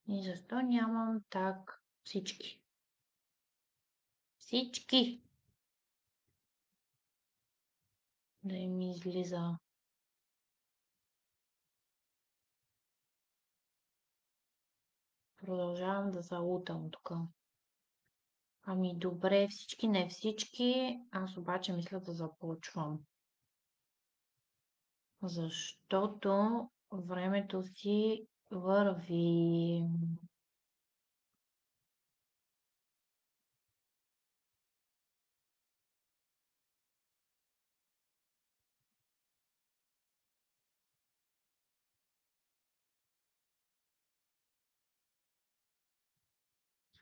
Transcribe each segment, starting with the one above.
И защо нямам так всички? Всички да им излиза. Продължавам да залутам тук. Ами добре, всички, не всички. Аз обаче мисля да започвам. Защото времето си върви.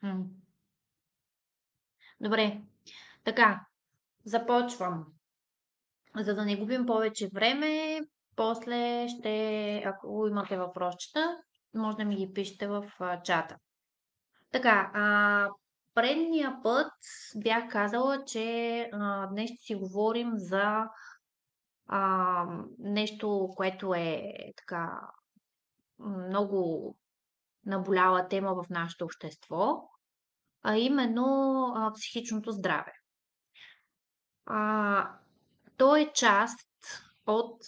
Хм. Добре, така, започвам. За да не губим повече време, после ще, ако имате въпросчета, може да ми ги пишете в чата. Така, предния път бях казала, че днес ще си говорим за нещо, което е така много наболяла тема в нашето общество, а именно психичното здраве. А, то е част от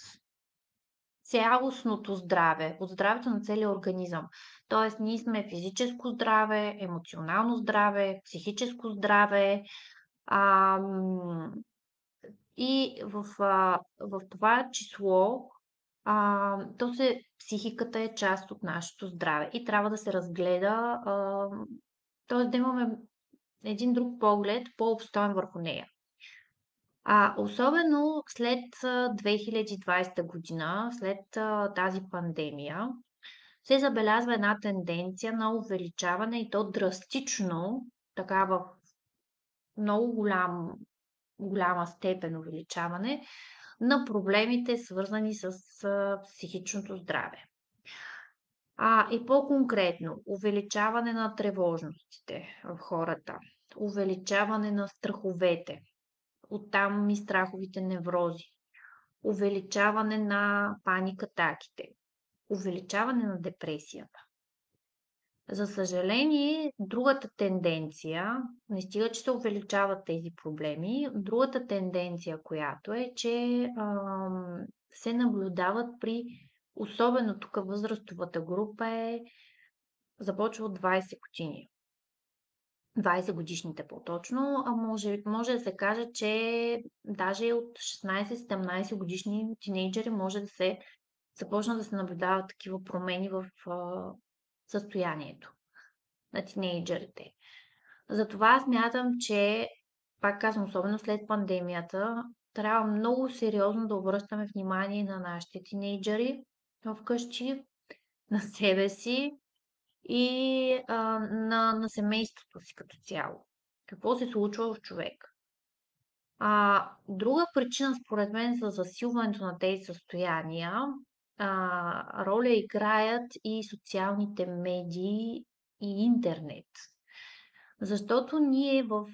цялостното здраве, от здравето на целия организъм. Тоест, ние сме физическо здраве, емоционално здраве, психическо здраве. И в това число, психиката е част от нашето здраве и трябва да се разгледа, т.е. да имаме един друг поглед, по-обстоен върху нея. Особено след 2020 година, след тази пандемия, се забелязва една тенденция на увеличаване и то драстично, така в много голяма степен увеличаване на проблемите, свързани с психичното здраве. И по-конкретно, увеличаване на тревожностите в хората, увеличаване на страховете, оттам и страховите неврози, увеличаване на паникатаките, увеличаване на депресията. За съжаление, другата тенденция, не стига, че се увеличават тези проблеми, другата тенденция, която е, че се наблюдават при, особено тук възрастовата група започва от 20 години. 20 годишните по-точно, може да се каже, че даже от 16-17 годишни тинейджери може да се започнат да се наблюдават такива промени в състоянието на тинейджерите. Затова смятам, че, пак казвам, особено след пандемията, трябва много сериозно да обръщаме внимание на нашите тинейджери вкъщи, на себе си и на семейството си като цяло. Какво се случва в човек? Друга причина, според мен, за засилването на тези състояния, роля играят и социалните медии и интернет. Защото ние в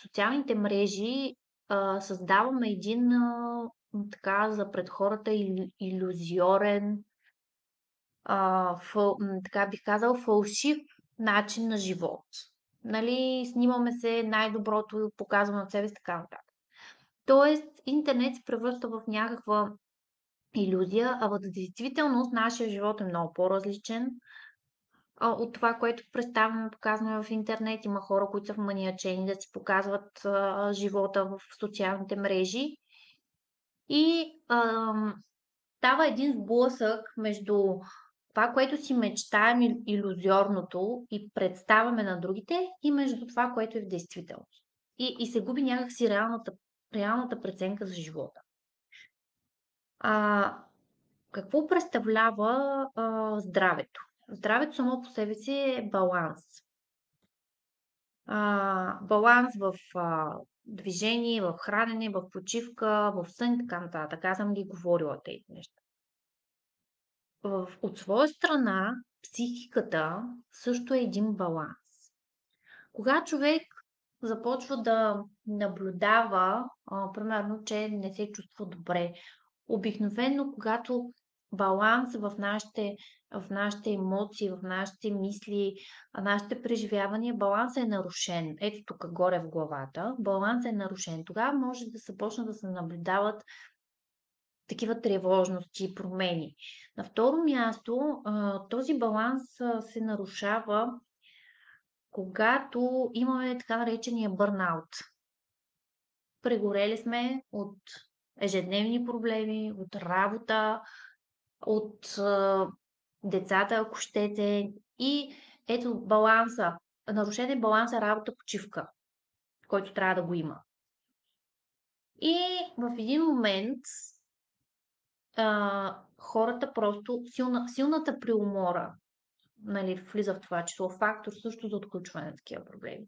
социалните мрежи създаваме един, така за пред хората, илюзиорен, така бих казал, фалшив начин на живот. Нали, снимаме се най-доброто, показваме от себе си, така нататък. Тоест, интернет се превръща в някаква илюзия, а в действителност нашия живот е много по-различен от това, което представяме, показваме в интернет. Има хора, които са вманиачени да си показват живота в социалните мрежи. И става един сблъсък между това, което си мечтаем, илюзорното и представяме на другите, и между това, което е в действителност. И се губи някакси реалната преценка за живота. Какво представлява здравето? Здравето само по себе си е баланс. Баланс в движение, в хранене, в почивка, в сън и така нататък. Аз съм ги говорила тези неща. От своя страна, психиката също е един баланс. Когато човек започва да наблюдава, примерно, че не се чувства добре, обикновено, когато баланс в нашите емоции, в нашите мисли, нашите преживявания, балансът е нарушен. Ето тук горе в главата, балансът е нарушен. Тогава може да започнат да се наблюдават такива тревожности и промени. На второ място, този баланс се нарушава, когато имаме така наречения бърнаут. Прегорели сме от ежедневни проблеми, от работа, от децата, ако щете. И ето баланса. Нарушен е баланса работа-почивка, който трябва да го има. И в един момент хората просто, силната преумора, нали, влиза в това число, фактор също за отключване на такива проблеми.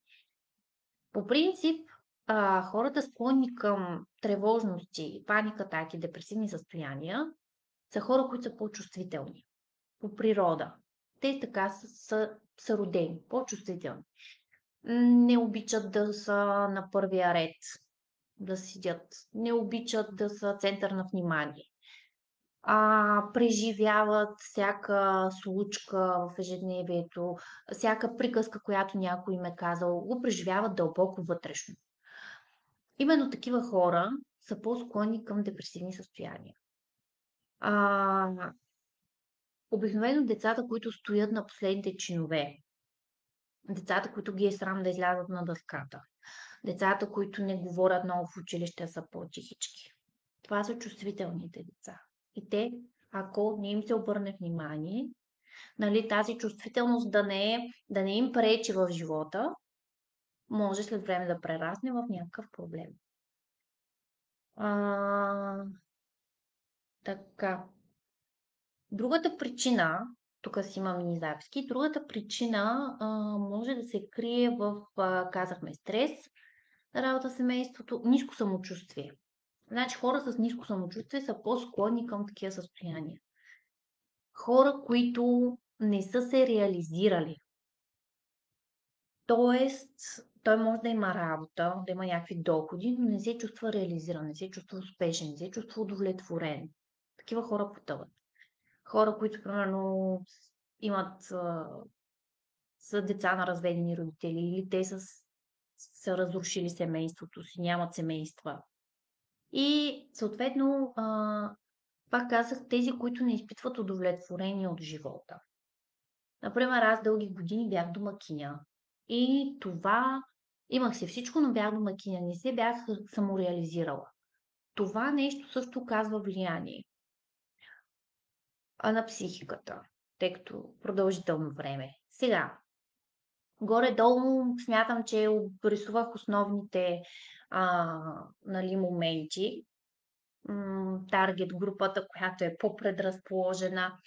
По принцип, хората склонни към тревожности, паника, атаки, депресивни състояния са хора, които са по-чувствителни по природа. Те така са родени, по-чувствителни. Не обичат да са на първия ред, да седят. Не обичат да са център на внимание. Преживяват всяка случка в ежедневието, всяка приказка, която някой им е казал, го преживяват дълбоко вътрешно. Именно такива хора са по-склонни към депресивни състояния. Обикновено децата, които стоят на последните чинове, децата, които ги е срам да излязат на дъската, децата, които не говорят много в училище, са по-тихички. Това са чувствителните деца. И те, ако не им се обърне внимание, нали, тази чувствителност да не им пречи в живота, може след време да прерасне в някакъв проблем. Така. Другата причина, тук си имам мини записки, другата причина може да се крие в, казахме, стрес, работа в семейството, ниско самочувствие. Значи хора с ниско самочувствие са по-склонни към такива състояния. Хора, които не са се реализирали. Тоест, той може да има работа, да има някакви доходи, но не се чувства реализиран, не се чувства успешен, не се чувства удовлетворен. Такива хора потъват. Хора, които, примерно, са деца на разведени родители или те са разрушили семейството си, нямат семейства. И съответно, пак казах, тези, които не изпитват удовлетворение от живота. Например, аз дълги години бях домакиня. И това, имах се всичко, но бях домакиня. Не се бях самореализирала. Това нещо също оказва влияние на психиката, тъй като продължително време. Сега, горе-долу смятам, че обрисувах основните нали, моменти. Таргет групата, която е по-предразположена.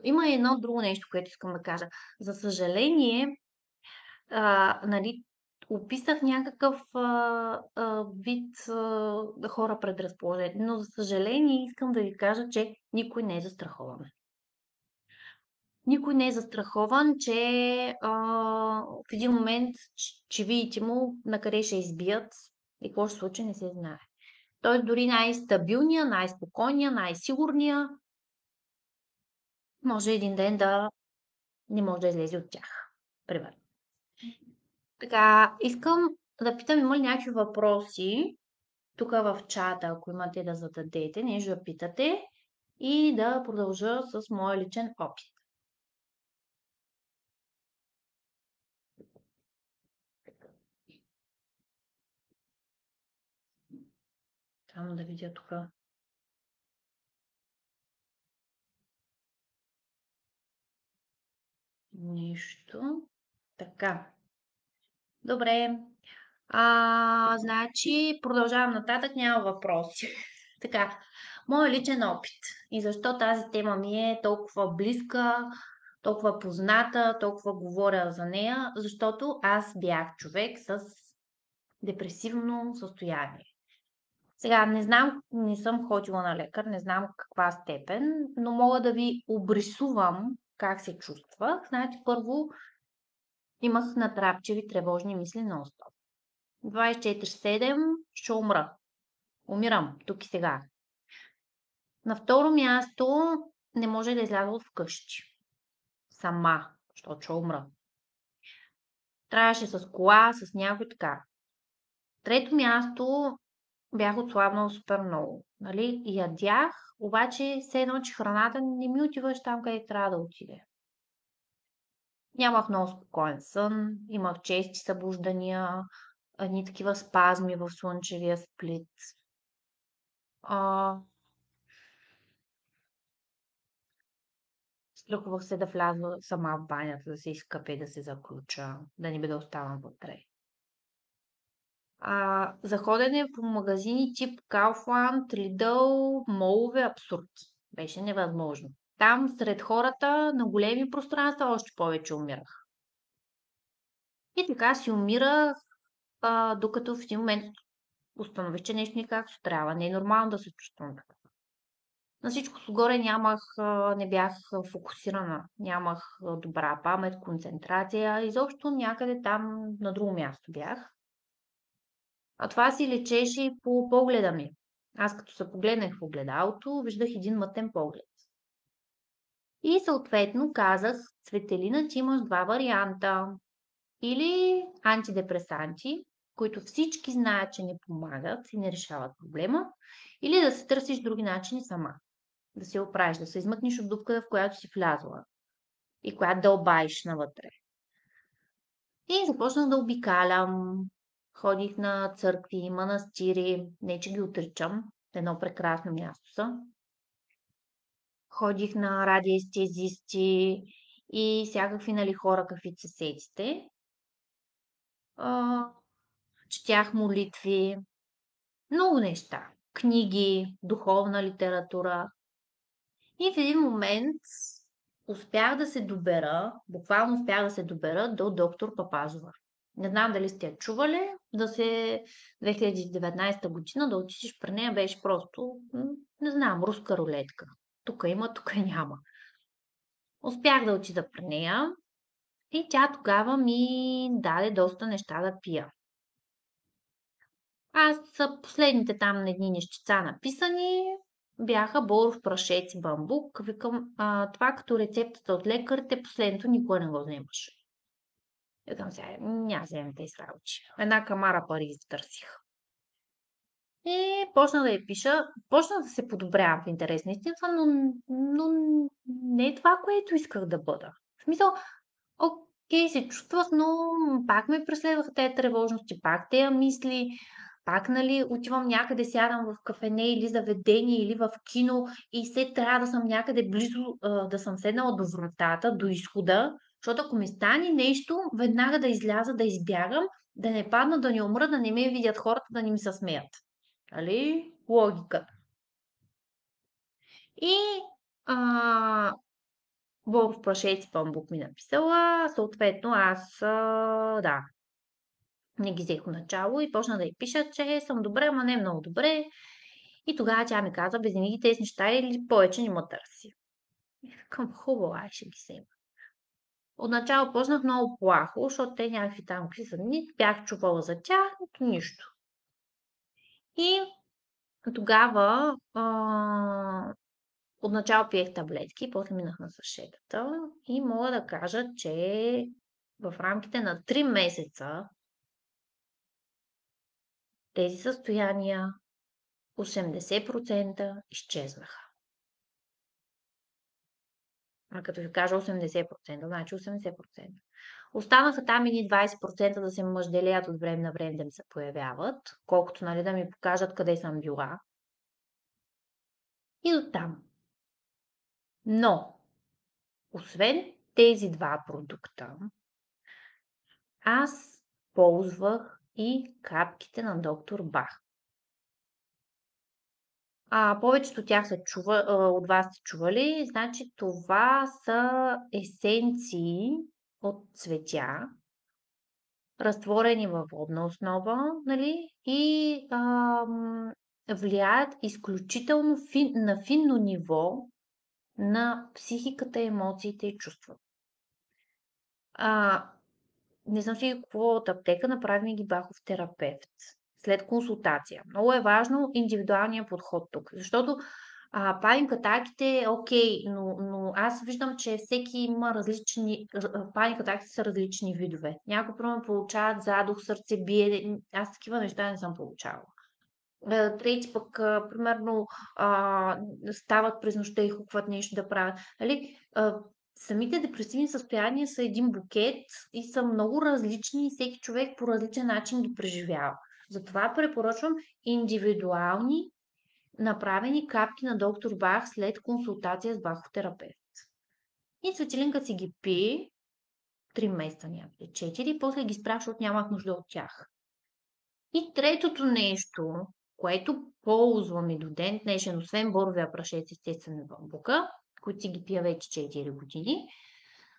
Има едно друго нещо, което искам да кажа. За съжаление, нали, описах някакъв вид хора предразположени, но за съжаление искам да ви кажа, че никой не е застрахован. Никой не е застрахован, че в един момент, че видите му на къде ще избият и какво ще случи, не се знае. Той дори най-стабилния, най-спокойния, най-сигурния може един ден да не може да излезе от тях. Примерно. Така, искам да питам, има ли някакви въпроси тук в чата, ако имате да зададете, нещо да питате и да продължа с моя личен опит. Само да видя тук. Нищо. Така. Добре. Значи, продължавам нататък, няма въпроси. Така, моят личен опит и защо тази тема ми е толкова близка, толкова позната, толкова говоря за нея, защото аз бях човек с депресивно състояние. Сега, не знам, не съм ходила на лекар, не знам каква степен, но мога да ви обрисувам как се чувствах. Значи, първо имах натрапчиви тревожни мисли нон-стоп. 24/7 ще умра. Умирам тук и сега. На второ място, не може да изляза от вкъщи. Сама, защото ще умра. Трябваше с кола, с някой така. Трето място, бях отслабнала супер много. Нали? Ядях, обаче все едно, че храната не ми отиваше там, където трябва да отиде. Нямах много спокоен сън, имах чести събуждания, едни такива спазми в слънчевия сплит. А, Страхувах се да вляза сама в банята, да се изкъпя и да се заключа, да не би да оставам вътре. За ходене по магазини тип Kaufland, Lidl, молове, абсурд. Беше невъзможно. Там сред хората на големи пространства още повече умирах. И така си умирах, докато в един момент установих, че нещо не е както трябва. Не е нормално да се чувствам така. На всичко отгоре не бях фокусирана, нямах добра памет, концентрация, изобщо някъде там на друго място бях. А това си лечеше и по погледа ми. Аз като се погледнах в огледалото, виждах един мътен поглед. И съответно казах, Цветелина, ти имаш два варианта. Или антидепресанти, които всички знаят, че не помагат и не решават проблема, или да се търсиш други начини сама. Да се оправиш, да се измъкнеш от дупката, в която си влязла и която дълбаеш навътре. И започнах да обикалям. Ходих на църкви, манастири, не че ги отричам, едно прекрасно място са. Ходих на радиестезисти и всякакви нали, хора, каквито се сетите. А, Четях молитви, много неща. Книги, духовна литература. И в един момент успях да се добера, буквално успях да се добера до доктор Папазова. Не знам дали сте я чували, 2019 година да отидеш при нея беше просто, не знам, руска рулетка. Тук има, тук няма. Успях да отида при нея и тя тогава ми даде доста неща да пия. Са последните там едни нещица написани, бяха боров прашец и бамбук. Викам, това като рецептата от лекарите, последното никога не го вземаш. Викам сега, няма вземем тези работи. Една камара пари изтърсих. И почна да я пиша, почна да се подобрявам в интерес на истината, но не е това, което исках да бъда. В смисъл, окей, се чувствах, но пак ме преследваха тези тревожности, пак тези мисли, пак, нали, отивам някъде, сядам в кафене или заведение, или в кино и все трябва да съм някъде близо, да съм седнала до вратата, до изхода, защото ако ми стане нещо, веднага да изляза, да избягам, да не падна, да не умра, да не ме видят хората, да не ми се смеят. Нали? Логиката. И а, Волф Прашец Памбук ми написала, съответно да, не ги взех начало и почна да й пиша, че съм добре, ама не много добре. И тогава тя ми каза, без ги тези неща или повече не ме търси. И викам, хубаво, ай ще ги взема. Отначало почнах много плахо, защото те някакви там крисани, бях чувала за тях, нищо. И тогава отначало пиех таблетки, после минах на съшетата и мога да кажа, че в рамките на 3 месеца тези състояния 80% изчезнаха. А като ви кажа 80%, значи 80%. Останаха там едни 20% да се мъжделят от време на време да ми се появяват, колкото нали, да ми покажат къде съм била. И оттам. Но, освен тези два продукта, аз ползвах и капките на доктор Бах. Повечето от тях от вас сте чували. Значи това са есенции от цветя, разтворени във водна основа, нали? И влияят изключително на финно ниво на психиката, емоциите и чувствата. Не съм си ги купувала от аптека, направи ми ги Бахов терапевт след консултация. Много е важно индивидуалния подход тук, защото Паникатаките, окей, но аз виждам, че всеки има различни. Паникатаките са различни видове. Някои, примерно, получават задух, сърце бие. Аз такива неща не съм получавала. Трети пък, примерно, стават през нощта и хукват нещо да правят. Нали? Самите депресивни състояния са един букет и са много различни и всеки човек по различен начин ги преживява. Затова препоръчвам индивидуални направени капки на доктор Бах след консултация с бахотерапевт. И Светелинка си ги пи 3 месеца някъде, 4, и после ги спря, защото нямах нужда от тях. И третото нещо, което ползвам и до ден днешен, освен боровия прашец, естествено бамбука, които си ги пия вече 4 години,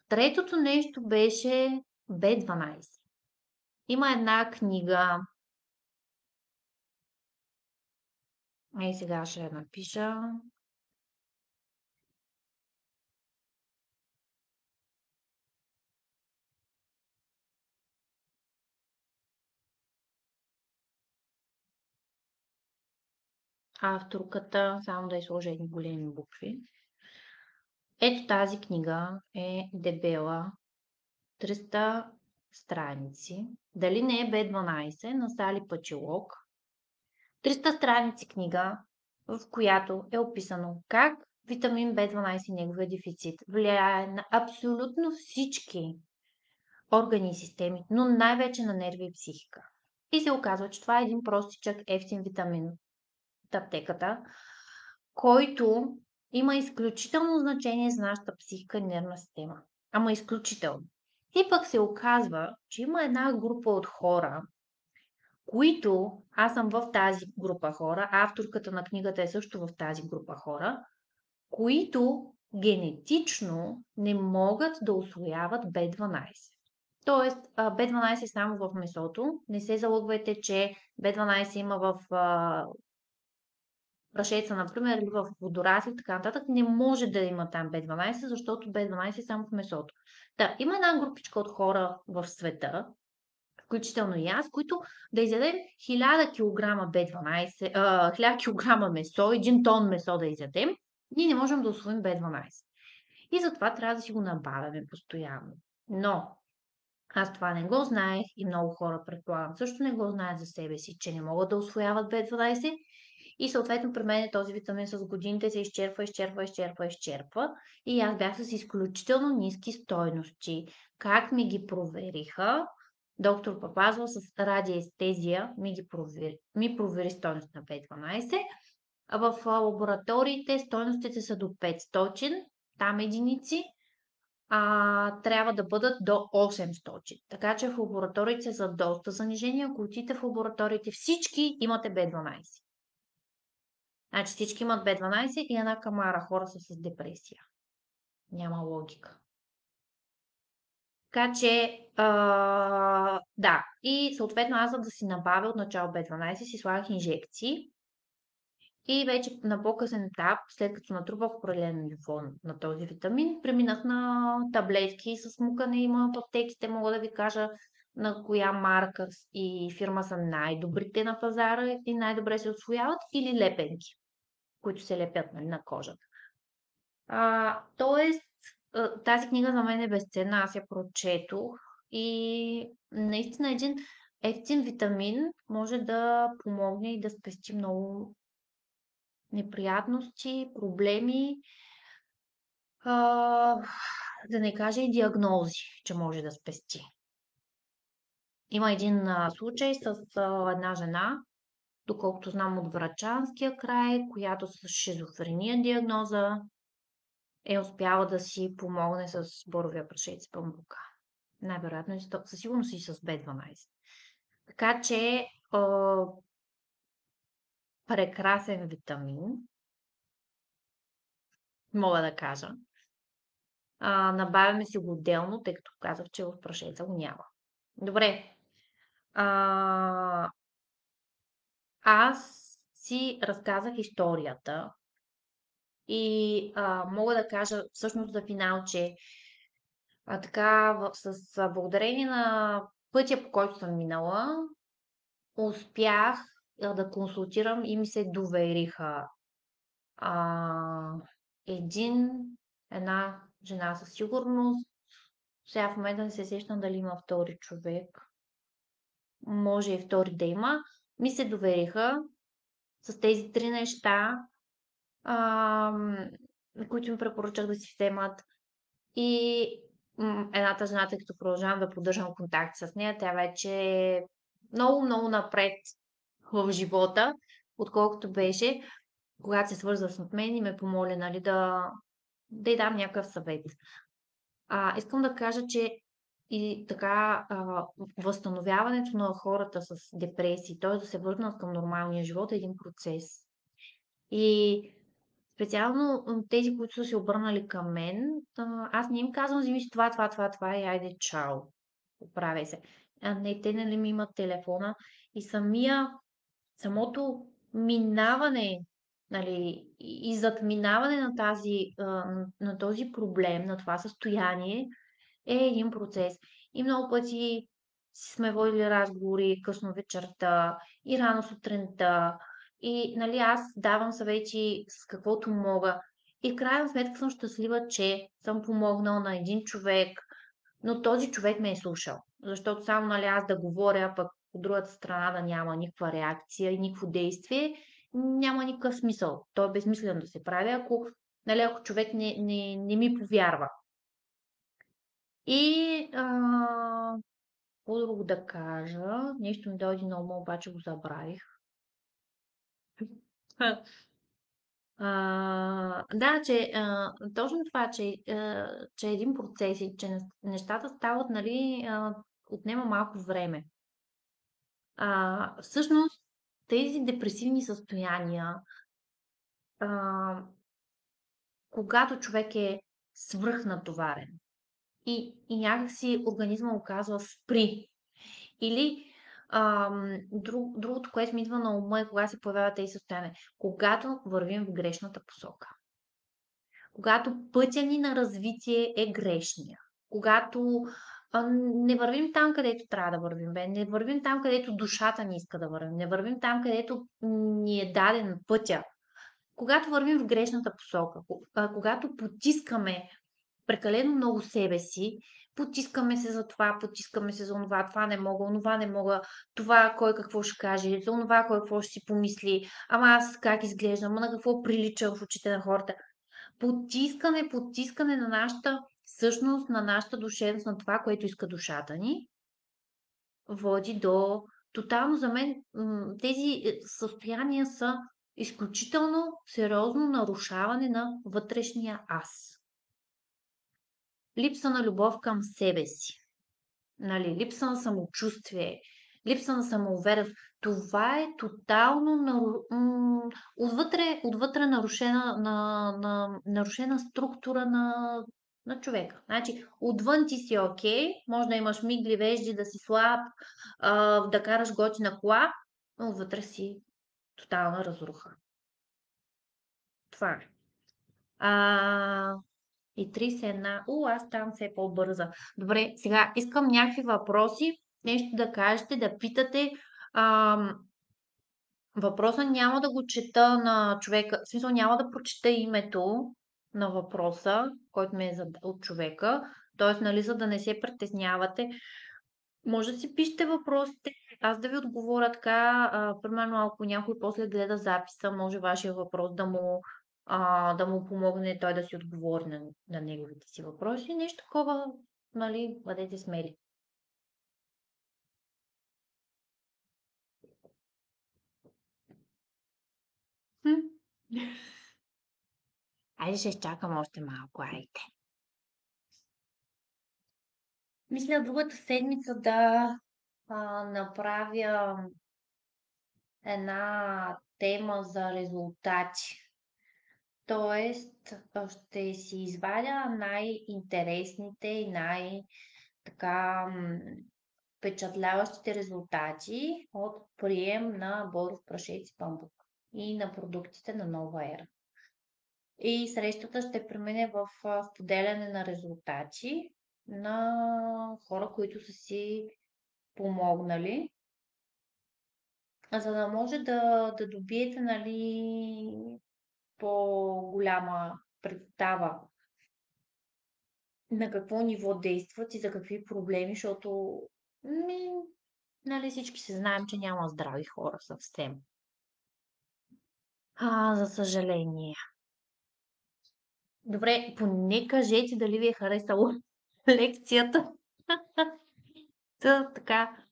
третото нещо беше B12. Има една книга, сега ще я напиша. Авторката, само да изложа едни големи букви. Ето тази книга е дебела, 300 страници. Дали не е B12 на Сали Пачелок? 300 страници книга, в която е описано как витамин B12 и неговия дефицит влияе на абсолютно всички органи и системи, но най-вече на нерви и психика. И се оказва, че това е един простичък ефтин витамин от аптеката, който има изключително значение за нашата психика и нервна система. Ама изключително. И пък се оказва, че има една група от хора, които, аз съм в тази група хора, авторката на книгата е също в тази група хора, които генетично не могат да усвояват B12. Тоест, B12 е само в месото. Не се залъгвайте, че B12 има в прашеца, например, или в водорасли и така нататък. Не може да има там B12, защото B12 е само в месото. Да, има една групичка от хора в света, включително и аз, които да изядем 1000 кг B12, 1000 кг месо, 1 тон месо да изядем, ние не можем да усвоим B12. И затова трябва да си го набавяме постоянно. Но аз това не го знаех и много хора, предполагам, също не го знаят за себе си, че не могат да усвояват B12 и съответно при мен този витамин с годините се изчерпва и аз бях с изключително ниски стойности. Как ми ги провериха? Доктор Папазова с радиестезия ми провери стойност на B12, а в лабораториите стойностите са до 500, там единици, трябва да бъдат до 800. Така че в лабораториите са доста занижени. Ако отидете в лабораториите, всички имате B12. Значи всички имат B12 и една камара хора са с депресия. Няма логика. Така че, да. И съответно аз, за да си набавя от начало B12, си слагах инжекции. И вече на по-късен етап, след като натрупах определено ниво на този витамин, преминах на таблетки с мукане. Има в аптеките, мога да ви кажа на коя марка и фирма са най-добрите на пазара и най-добре се усвояват, или лепенки, които се лепят, нали, на кожата. Тоест, тази книга за мен е безценна, аз я прочетох и наистина един ефтин витамин може да помогне и да спести много неприятности, проблеми, а, да не кажа и диагнози, че може да спести. Има един случай с една жена, доколкото знам от Врачанския край, която с шизофрения диагноза е успяла да си помогне с боровия прашец памука. Най-вероятно и със сигурност и с B12. Така че прекрасен витамин, мога да кажа. Набавяме си го отделно, тъй като казах, че в прашеца го няма. Добре. Аз си разказах историята и мога да кажа всъщност за финал, че така, благодарение на пътя, по който съм минала, успях да консултирам и ми се довериха А, един, една жена със сигурност. Сега в момента не се сещам дали има втори човек. Може и втори да има. Ми се довериха с тези три неща, ам, които ми препоръчах да си вземат. И едната жена, тъй като продължавам да поддържам контакт с нея, тя вече е много, много напред в живота, отколкото беше, когато се свърза с мен и ме помоли, нали, да й дам някакъв съвет. Искам да кажа, че и така възстановяването на хората с депресии, т.е. да се върнат към нормалния живот е един процес. И специално тези, които са се обърнали към мен, аз не им казвам: вземи си това, това, това, това и айде чао, оправяй се. Не, те нали ми имат телефона и самото минаване, нали, и задминаване на на този проблем, на това състояние е един процес. И много пъти сме водили разговори късно вечерта и рано сутринта. И нали, аз давам съвети с каквото мога. И в крайна сметка съм щастлива, че съм помогнал на един човек, но този човек ме е слушал. Защото само нали, аз да говоря, пък от другата страна да няма никаква реакция и никакво действие, няма никакъв смисъл. То е безсмислено да се прави, нали, ако човек не ми повярва. И какво друго да кажа? Нещо ми дойде на ума, обаче го забравих. Да, че точно това, че е един процес и че нещата стават, нали, отнема малко време. Всъщност, тези депресивни състояния, а, когато човек е свръхнатоварен и някакси организма му казва спри. Или другото, което ми идва на ума е кога се появяват тези състояния. Когато вървим в грешната посока. Когато пътя ни на развитие е грешния. Когато не вървим там, където трябва да вървим. Не вървим там, където душата ни иска да вървим. Не вървим там, където ни е даден пътя. Когато вървим в грешната посока, когато потискаме прекалено много себе си, потискаме се за това, потискаме се за това не мога, онова не мога, това кой какво ще каже, за онова кой какво ще си помисли, ама аз как изглеждам, ама на какво приличам в очите на хората. Потискане на нашата същност, на нашата душевност, на това, което иска душата ни, води до тотално за мен тези състояния са изключително сериозно нарушаване на вътрешния аз. Липса на любов към себе си, нали, липса на самочувствие, липса на самоувереност. Това е тотално отвътре нарушена структура на човека. Значи, отвън ти си окей, може да имаш мигли вежди, да си слаб, да караш готина кола, но отвътре си тотална разруха. Това е. А, И 31. Аз там все по-бърза. Добре, сега искам някакви въпроси, нещо да кажете, да питате. Ам, Въпроса няма да го чета на човека, в смисъл няма да прочета името на въпроса, който ми е от човека, т.е. нали, за да не се притеснявате. Може да си пишете въпросите, аз да ви отговоря така, примерно ако някой после гледа записа, може вашия въпрос да му помогне той да си отговори на неговите си въпроси. Нещо такова, нали, бъдете смели. Хм. Айде ще изчакам още малко, айде. Мисля другата седмица да направя една тема за резултати. Тоест, ще си извадя най-интересните и така впечатляващите резултати от прием на боров прашец и памук и на продуктите на нова ера. И срещата ще премине в споделяне на резултати на хора, които са си помогнали, за да може да добиете, нали, по-голяма представа на какво ниво действат и за какви проблеми, защото ми, нали всички се знаем, че няма здрави хора съвсем. За съжаление. Добре, поне кажете дали ви е харесало лекцията. Така,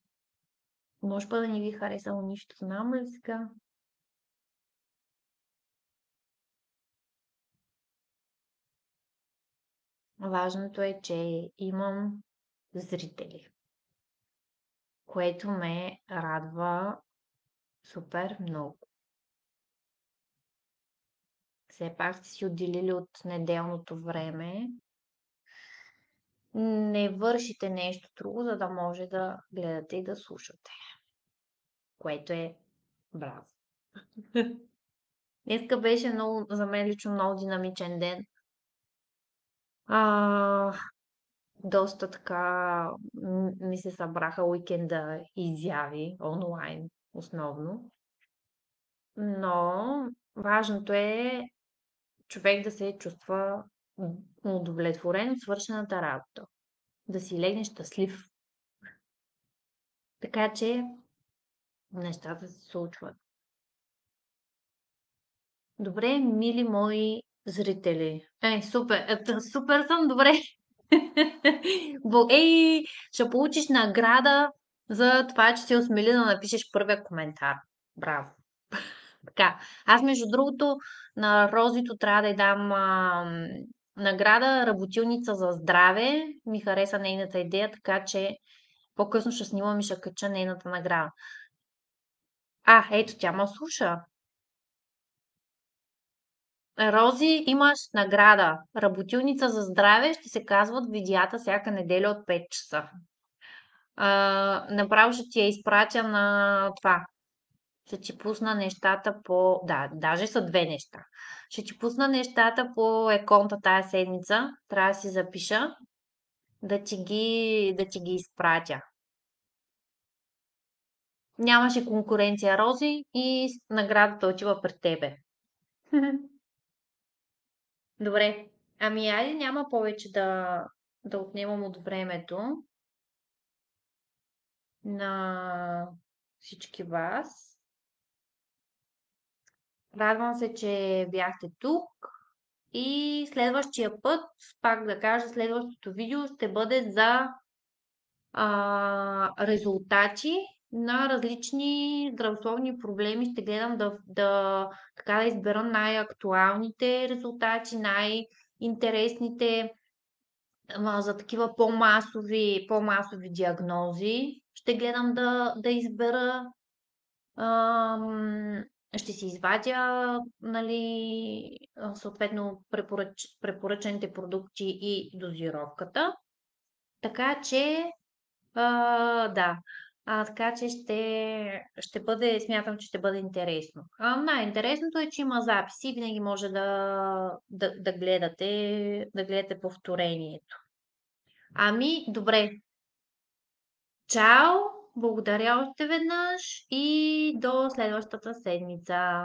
може па да не ви е харесало нищо, знам ли сега? Важното е, че имам зрители, което ме радва супер много. Все пак сте си отделили от неделното време. Не вършите нещо друго, за да може да гледате и да слушате, което е браво. Днеска беше много, за мен лично много динамичен ден. А, доста така ми се събраха уикенда изяви онлайн основно. Но важното е човек да се чувства удовлетворен от свършената работа. Да си легне щастлив. Така че нещата се случват. Добре, мили мои зрители. Супер! Супер съм, добре! Ей, ще получиш награда за това, че си осмели да напишеш първия коментар. Браво! Така, аз между другото на Розито трябва да й дам награда работилница за здраве. Ми хареса нейната идея, така че по-късно ще снимам и ще кача нейната награда. Ето, тя ма слуша. Рози, имаш награда. Работилница за здраве ще се казват видеята всяка неделя от 5 часа. Направо ще ти я изпратя на това. Ще ти пусна нещата по... Да, даже са две неща. Ще ти пусна нещата по еконта тая седмица. Трябва да си запиша да ти ги изпратя. Нямаше конкуренция, Рози, и наградата отива пред тебе. Добре. Айде няма повече да отнемам от времето на всички вас. Радвам се, че бяхте тук и следващия път, пак да кажа, следващото видео ще бъде за резултати на различни здравословни проблеми. Ще гледам така да избера най-актуалните резултати, най-интересните за такива по-масови диагнози. Ще гледам да избера. Ще си извадя, нали, съответно препоръчените продукти и дозировката. Така че, да. Така че ще бъде, смятам, че ще бъде интересно. Най-интересното е, че има записи и винаги може да гледате повторението. Добре. Чао! Благодаря още веднъж и до следващата седмица.